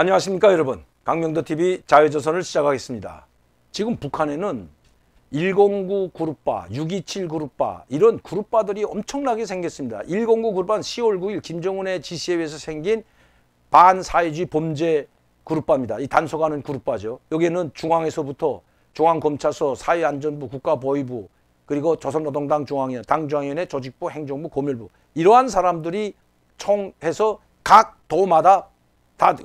안녕하십니까 여러분. 강명도TV 자유조선을 시작하겠습니다. 지금 북한에는 109 그룹바, 627 그룹바 이런 그룹바들이 엄청나게 생겼습니다. 109 그룹바는 10월 9일 김정은의 지시에 의해서 생긴 반사회주의 범죄 그룹바입니다. 이 단속하는 그룹바죠. 여기에는 중앙에서부터 중앙검찰서, 사회안전부, 국가보위부, 그리고 조선노동당 중앙위원, 당중앙위원회, 조직부, 행정부, 고멸부 이러한 사람들이 총해서 각 도마다 다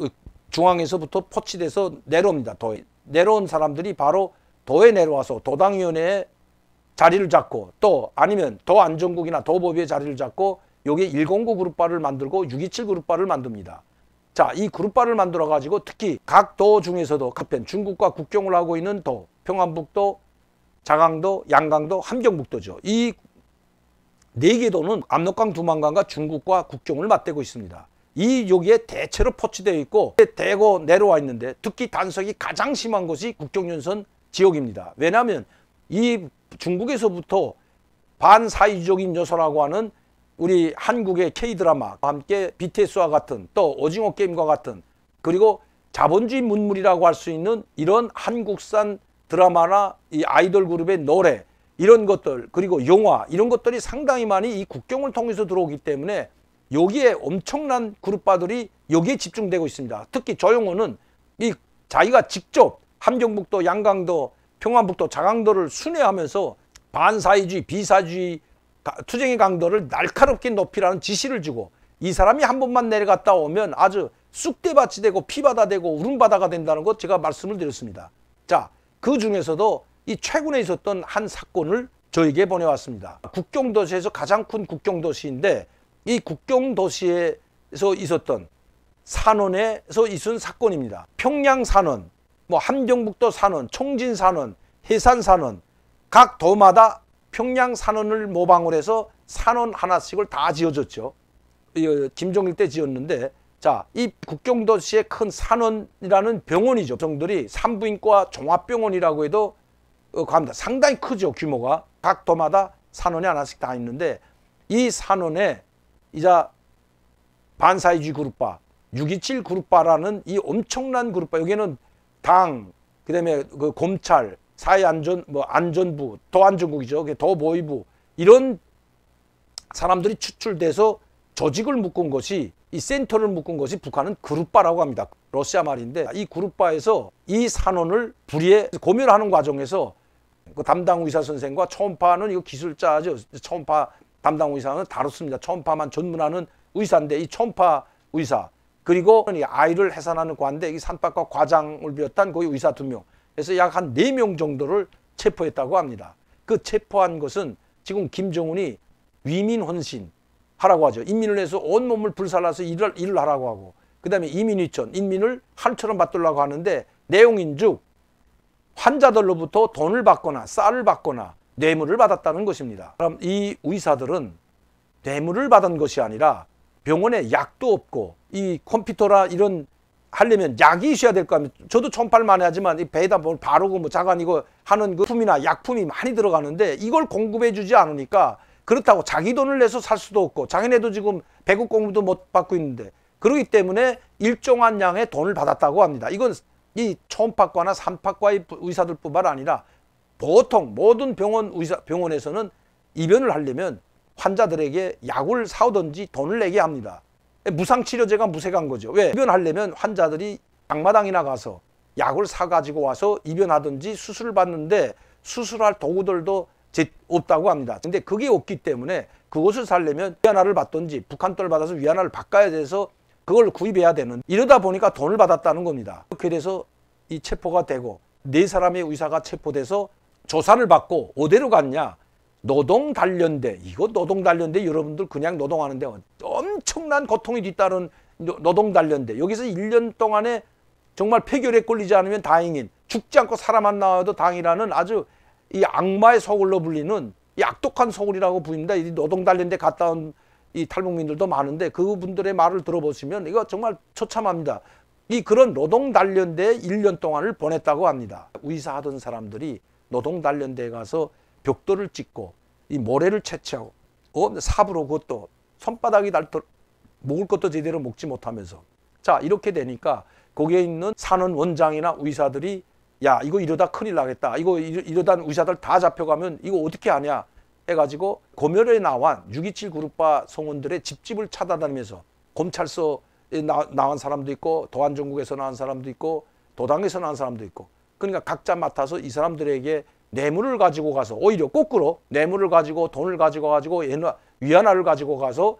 중앙에서부터 포치돼서 내려옵니다. 도에 내려온 사람들이 바로 도에 내려와서 도당위원회에 자리를 잡고 또 아니면 도안전국이나 도법위에 자리를 잡고 여기 109 그룹바를 만들고 627 그룹바를 만듭니다. 자, 이 그룹바를 만들어 가지고 특히 각 도 중에서도 각편 중국과 국경을 하고 있는 도, 평안북도, 자강도, 양강도, 함경북도죠. 이 네 개 도는 압록강, 두만강과 중국과 국경을 맞대고 있습니다. 이 여기에 대체로 포치되어 있고 대고 내려와 있는데 특히 단속이 가장 심한 곳이 국경연선 지역입니다. 왜냐하면 이 중국에서부터 반사회주의적인 요소라고 하는 우리 한국의 K드라마와 함께 BTS와 같은 또 오징어 게임과 같은 그리고 자본주의 문물이라고 할 수 있는 이런 한국산 드라마나 이 아이돌 그룹의 노래 이런 것들 그리고 영화 이런 것들이 상당히 많이 이 국경을 통해서 들어오기 때문에 여기에 엄청난 그룹바들이 여기에 집중되고 있습니다. 특히 조용호는 이 자기가 직접 함경북도, 양강도, 평안북도, 자강도를 순회하면서 반사회주의, 비사주의, 투쟁의 강도를 날카롭게 높이라는 지시를 주고 이 사람이 한 번만 내려갔다 오면 아주 쑥대밭이 되고 피바다 되고 울음바다가 된다는 것 제가 말씀을 드렸습니다. 자, 그 중에서도 이 최근에 있었던 한 사건을 저에게 보내왔습니다. 국경도시에서 가장 큰 국경도시인데 이 국경도시에서 있었던 산원에서 있은 사건입니다. 평양산원, 뭐 함경북도 산원, 총진산원, 해산산원 각 도마다 평양산원을 모방을 해서 산원 하나씩을 다 지어줬죠. 김정일 때 지었는데 자, 이 국경도시의 큰 산원이라는 병원이죠. 정들이 산부인과 종합병원이라고 해도 합니다. 상당히 크죠. 규모가. 각 도마다 산원이 하나씩 다 있는데 이 산원에 이자 반사회주의 그룹바, 627 그룹바라는 이 엄청난 그룹바 여기는 당, 그다음에 그 검찰, 사회안전, 뭐 안전부, 도안전국이죠. 도보위부 이런 사람들이 추출돼서 조직을 묶은 것이 이 센터를 묶은 것이 북한은 그룹바라고 합니다. 러시아 말인데 이 그룹바에서 이 산원을 불의에 고멸하는 과정에서 그 담당 의사 선생과 초음파는 이거 기술자죠. 초음파 담당 의사는 다뤘습니다. 초음파만 전문하는 의사인데 이 초음파 의사 그리고 이 아이를 해산하는 관대 이 산박과 과장을 비롯한 거기 의사 2명 그래서 약 한 4명 정도를 체포했다고 합니다. 그 체포한 것은 지금 김정은이 위민헌신 하라고 하죠. 인민을 위해서 온몸을 불살라서 일을 하라고 하고 그 다음에 이민위천 인민을 하루처럼 받들라고 하는데 내용인즉 환자들로부터 돈을 받거나 쌀을 받거나 뇌물을 받았다는 것입니다. 그럼 이 의사들은 뇌물을 받은 것이 아니라 병원에 약도 없고 이 컴퓨터라 이런 하려면 약이 있어야 될 거 아닙니까? 저도 초음파를 많이 하지만 이 배에다 뭘 바르고 뭐 자관 이거 하는 그 품이나 약품이 많이 들어가는데 이걸 공급해 주지 않으니까 그렇다고 자기 돈을 내서 살 수도 없고 자기네도 지금 배급 공급도 못 받고 있는데 그렇기 때문에 일정한 양의 돈을 받았다고 합니다. 이건 이 초음파과나 산파과의 의사들뿐만 아니라 보통 모든 병원에서는 입원을 하려면 환자들에게 약을 사오든지 돈을 내게 합니다. 무상치료제가 무색한 거죠. 왜? 입원하려면 환자들이 장마당이나 가서 약을 사가지고 와서 입원하든지 수술을 받는데 수술할 도구들도 없다고 합니다. 근데 그게 없기 때문에 그것을 살려면 위안화를 받든지 북한 돈을 받아서 위안화를 바꿔야 돼서 그걸 구입해야 되는 이러다 보니까 돈을 받았다는 겁니다. 그렇게 돼서 이 체포가 되고 4사람의 의사가 체포돼서 조사를 받고 어디로 갔냐? 노동단련대. 이거 노동단련대 여러분들 그냥 노동하는데 엄청난 고통이 뒤따른 노동단련대. 여기서 1년 동안에 정말 폐결에 걸리지 않으면 다행인 죽지 않고 살아만 나와도 다행이라는 아주 이 악마의 소굴로 불리는 이 악독한 소굴이라고 부릅니다. 이 노동단련대 갔다 온 이 탈북민들도 많은데 그분들의 말을 들어보시면 이거 정말 처참합니다. 이 그런 노동단련대에 1년 동안을 보냈다고 합니다. 의사하던 사람들이 노동단련대에 가서 벽돌을 찍고 이 모래를 채취하고 삽으로 그것도 손바닥이 닳도록 먹을 것도 제대로 먹지 못하면서 자 이렇게 되니까 거기에 있는 산원 원장이나 의사들이 야 이거 이러다 큰일 나겠다. 이거 이러다 의사들 다 잡혀가면 이거 어떻게 하냐 해가지고 검열에 나온 627 그룹파 성원들의 집집을 찾아다니면서 검찰서에 나온 사람도 있고 도안전국에서 나온 사람도 있고 도당에서 나온 사람도 있고 그러니까 각자 맡아서 이 사람들에게 뇌물을 가지고 가서 오히려 거꾸로 뇌물을 가지고 돈을 가지고 위안화를 가지고 가서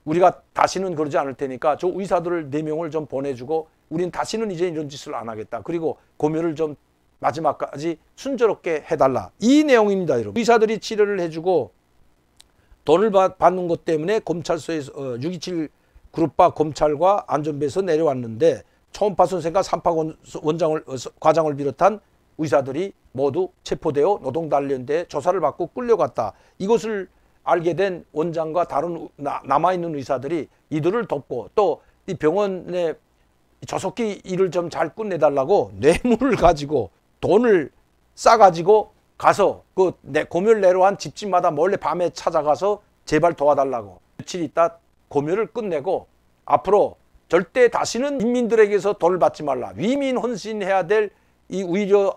우리가 다시는 그러지 않을 테니까 저 의사들을 4명을 좀 보내주고 우린 다시는 이제 이런 짓을 안 하겠다. 그리고 검열을 좀 마지막까지 순조롭게 해달라. 이 내용입니다. 여러분. 의사들이 치료를 해주고 돈을 받는 것 때문에 검찰소에서 627 그룹파 검찰과 안전부에서 내려왔는데 초음파 선생과 삼파 과장을 비롯한 의사들이 모두 체포되어 노동단련대에 조사를 받고 끌려갔다. 이것을 알게 된 원장과 다른 남아있는 의사들이 이들을 돕고 또 이 병원의 조속히 일을 좀 잘 끝내달라고 뇌물을 가지고 돈을 싸가지고 가서 그 검열 내려한 집집마다 몰래 밤에 찾아가서 제발 도와달라고 며칠 있다 검열을 끝내고 앞으로 절대 다시는 인민들에게서 돈을 받지 말라. 위민 헌신해야 될 이 의료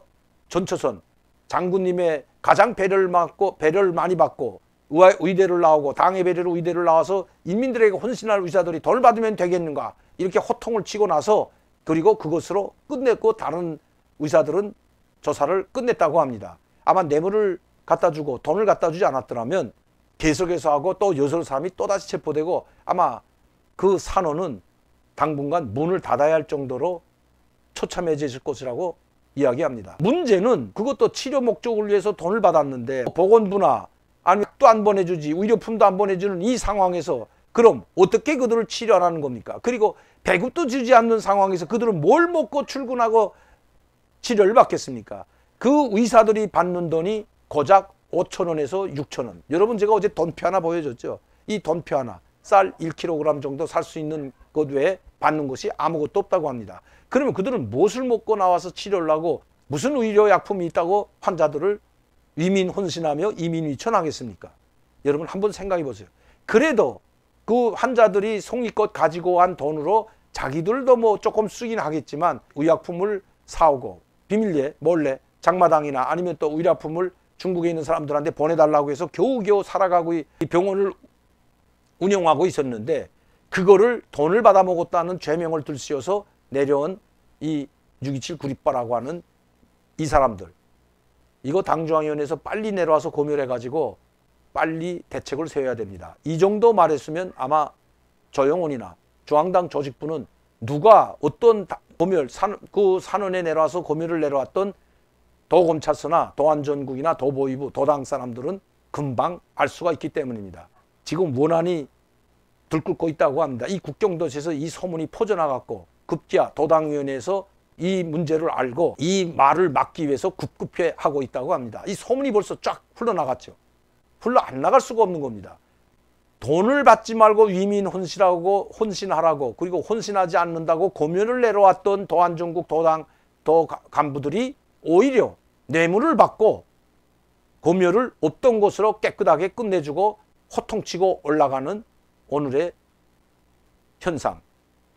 전초선 장군님의 가장 배려를 많이 받고 의대를 나오고 당의 배려로 의대를 나와서 인민들에게 헌신할 의사들이 돈을 받으면 되겠는가 이렇게 호통을 치고 나서 그리고 그것으로 끝냈고 다른 의사들은 조사를 끝냈다고 합니다. 아마 뇌물을 갖다 주고 돈을 갖다 주지 않았더라면 계속해서 하고 또 여섯 사람이 또다시 체포되고 아마 그 산호는 당분간 문을 닫아야 할 정도로 처참해질 것이라고 이야기합니다. 문제는 그것도 치료 목적을 위해서 돈을 받았는데 보건부나 아니면 또 안 보내주지 의료품도 안 보내주는 이 상황에서 그럼 어떻게 그들을 치료하라는 겁니까? 그리고 배급도 주지 않는 상황에서 그들은 뭘 먹고 출근하고 치료를 받겠습니까? 그 의사들이 받는 돈이 고작 5,000원에서 6,000원. 여러분 제가 어제 돈표 하나 보여줬죠. 이 돈표 하나 쌀 1kg 정도 살 수 있는 것 외에 받는 것이 아무것도 없다고 합니다. 그러면 그들은 무엇을 먹고 나와서 치료를 하고 무슨 의료약품이 있다고 환자들을 위민 혼신하며 이민 위천하겠습니까? 여러분 한번 생각해 보세요. 그래도 그 환자들이 송이껏 가지고 간 돈으로 자기들도 뭐 조금 쓰긴 하겠지만 의약품을 사오고 비밀리에 몰래 장마당이나 아니면 또 의약품을 중국에 있는 사람들한테 보내달라고 해서 겨우겨우 살아가고 이 병원을 운영하고 있었는데 그거를 돈을 받아먹었다는 죄명을 들씌워서 내려온 이 627 구립바라고 하는 이 사람들 이거 당중앙위원회에서 빨리 내려와서 고멸해가지고 빨리 대책을 세워야 됩니다. 이 정도 말했으면 아마 조영원이나 중앙당 조직부는 누가 어떤 고멸 그 산원에 내려와서 고멸을 내려왔던 도검찰서나 도안전국이나 도보위부 도당 사람들은 금방 알 수가 있기 때문입니다. 지금 원한이 들끓고 있다고 합니다. 이 국경도시에서 이 소문이 퍼져나갔고 급기야 도당위원회에서 이 문제를 알고 이 말을 막기 위해서 급급해 하고 있다고 합니다. 이 소문이 벌써 쫙 흘러나갔죠. 흘러 안 나갈 수가 없는 겁니다. 돈을 받지 말고 위민 혼신하라고 그리고 혼신하지 않는다고 고면을 내려왔던 도안전국 도당 간부들이 오히려 뇌물을 받고 고멸을 없던 것으로 깨끗하게 끝내주고 호통치고 올라가는 오늘의 현상.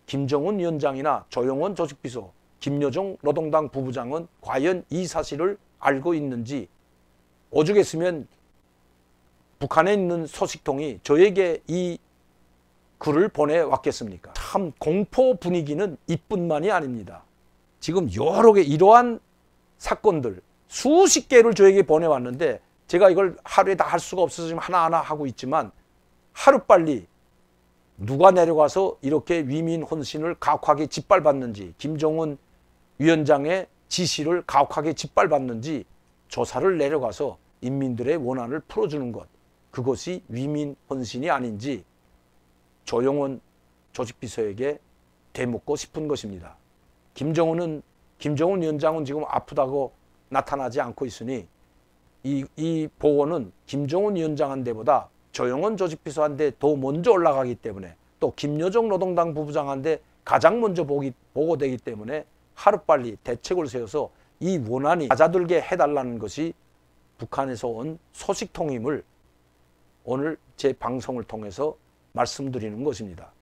김정은 위원장이나 조영원 조직비서, 김여정 노동당 부부장은 과연 이 사실을 알고 있는지 오죽했으면 북한에 있는 소식통이 저에게 이 글을 보내왔겠습니까? 참 공포 분위기는 이뿐만이 아닙니다. 지금 여러 개 이러한 사건들 수십 개를 저에게 보내왔는데 제가 이걸 하루에 다 할 수가 없어서 지금 하나하나 하고 있지만 하루빨리 누가 내려가서 이렇게 위민 혼신을 가혹하게 짓밟았는지 김정은 위원장의 지시를 가혹하게 짓밟았는지 조사를 내려가서 인민들의 원한을 풀어주는 것 그것이 위민 혼신이 아닌지 조영원 조직비서에게 되묻고 싶은 것입니다. 김정은 위원장은 지금 아프다고 나타나지 않고 있으니 이 보고는 김정은 위원장한테보다 조영원 조직비서한테 더 먼저 올라가기 때문에 또 김여정 노동당 부부장한테 가장 먼저 보고되기 때문에 하루빨리 대책을 세워서 이 원한이 맞아들게 해달라는 것이 북한에서 온 소식통임을 오늘 제 방송을 통해서 말씀드리는 것입니다.